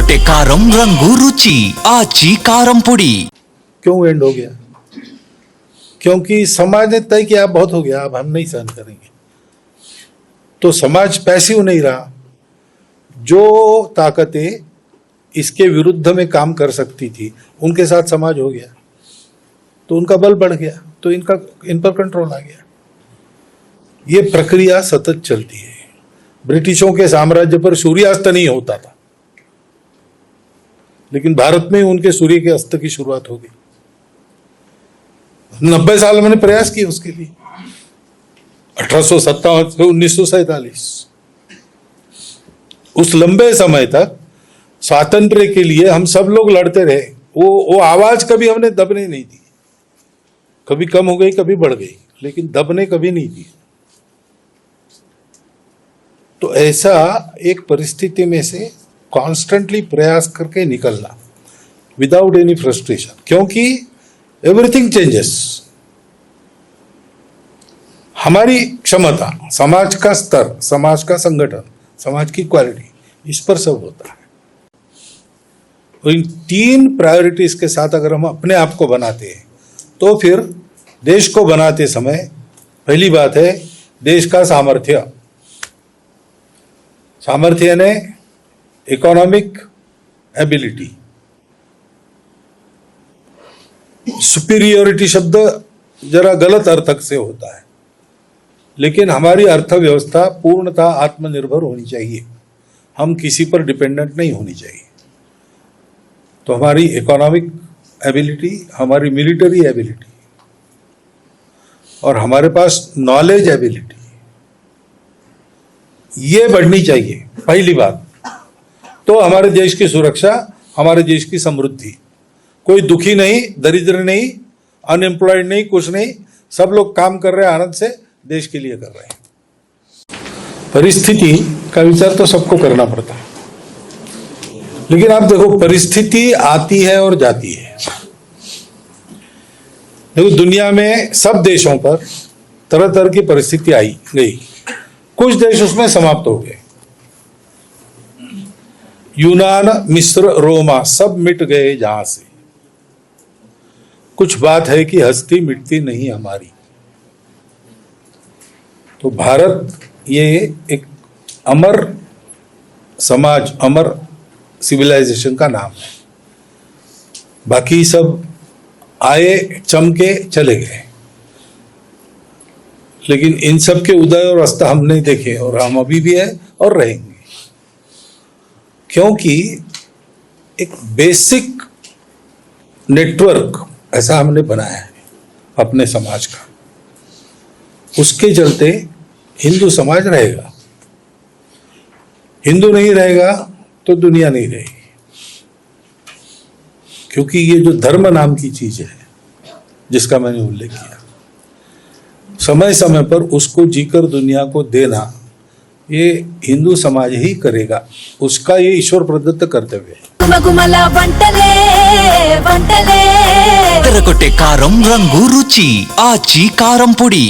ఎర్రగొట్టే కారం రంగు రుచి आची కారం పొడి। क्यों एंड हो गया? क्योंकि समाज ने तय किया बहुत हो गया, अब हम नहीं सहन करेंगे। तो समाज पैसिव नहीं रहा। जो ताकतें इसके विरुद्ध में काम कर सकती थी उनके साथ समाज हो गया, तो उनका बल बढ़ गया, तो इन पर कंट्रोल आ गया। ये प्रक्रिया सतत चलती है। ब्रिटिशों के साम्राज्य पर सूर्यास्त नहीं होता था, लेकिन भारत में उनके सूर्य के अस्त की शुरुआत हो गई। 90 साल मैंने प्रयास किए उसके लिए, 1857 से 1947, उस लंबे समय तक स्वातंत्र्य के लिए हम सब लोग लड़ते रहे। वो आवाज कभी हमने दबने नहीं दी। कभी कम हो गई, कभी बढ़ गई, लेकिन दबने कभी नहीं दी। तो ऐसा एक परिस्थिति में से कॉन्स्टेंटली प्रयास करके निकलना विदाउट एनी फ्रस्ट्रेशन, क्योंकि एवरीथिंग चेंजेस। हमारी क्षमता, समाज का स्तर, समाज का संगठन, समाज की क्वालिटी, इस पर सब होता है। और इन 3 प्रायोरिटीज के साथ अगर हम अपने आप को बनाते हैं, तो फिर देश को बनाते समय पहली बात है देश का सामर्थ्य। सामर्थ्य ने इकोनॉमिक एबिलिटी। सुपीरियोरिटी शब्द जरा गलत अर्थक से होता है, लेकिन हमारी अर्थव्यवस्था पूर्णतः आत्मनिर्भर होनी चाहिए। हम किसी पर डिपेंडेंट नहीं होनी चाहिए। तो हमारी इकोनॉमिक एबिलिटी, हमारी मिलिट्री एबिलिटी और हमारे पास नॉलेज एबिलिटी, ये बढ़नी चाहिए पहली बात। तो हमारे देश की सुरक्षा, हमारे देश की समृद्धि। कोई दुखी नहीं, दरिद्र नहीं, अनएम्प्लॉयड नहीं, कुछ नहीं, सब लोग काम कर रहे हैं, आनंद से देश के लिए कर रहे हैं। परिस्थिति का विचार तो सबको करना पड़ता है, लेकिन आप देखो परिस्थिति आती है और जाती है। देखो दुनिया में सब देशों पर तरह तरह की परिस्थिति आई गई, कुछ देश उसमें समाप्त हो गए। यूनान, मिस्र, रोमा सब मिट गए जहां से। कुछ बात है कि हस्ती मिटती नहीं हमारी। तो भारत ये एक अमर समाज, अमर सिविलाइजेशन का नाम है। बाकी सब आए, चमके, चले गए, लेकिन इन सब के उदय और अस्त हम नहीं देखे, और हम अभी भी है और रहेंगे। क्योंकि एक बेसिक नेटवर्क ऐसा हमने बनाया है अपने समाज का, उसके चलते हिंदू समाज रहेगा। हिंदू नहीं रहेगा तो दुनिया नहीं रहेगी। क्योंकि ये जो धर्म नाम की चीज है जिसका मैंने उल्लेख किया, समय समय पर उसको जीकर दुनिया को देना ये हिंदू समाज ही करेगा। उसका ये ईश्वर प्रदत्त कर्तव्य है। ఎర్రగొట్టే కారం రంగు రుచి आची కారం పొడి।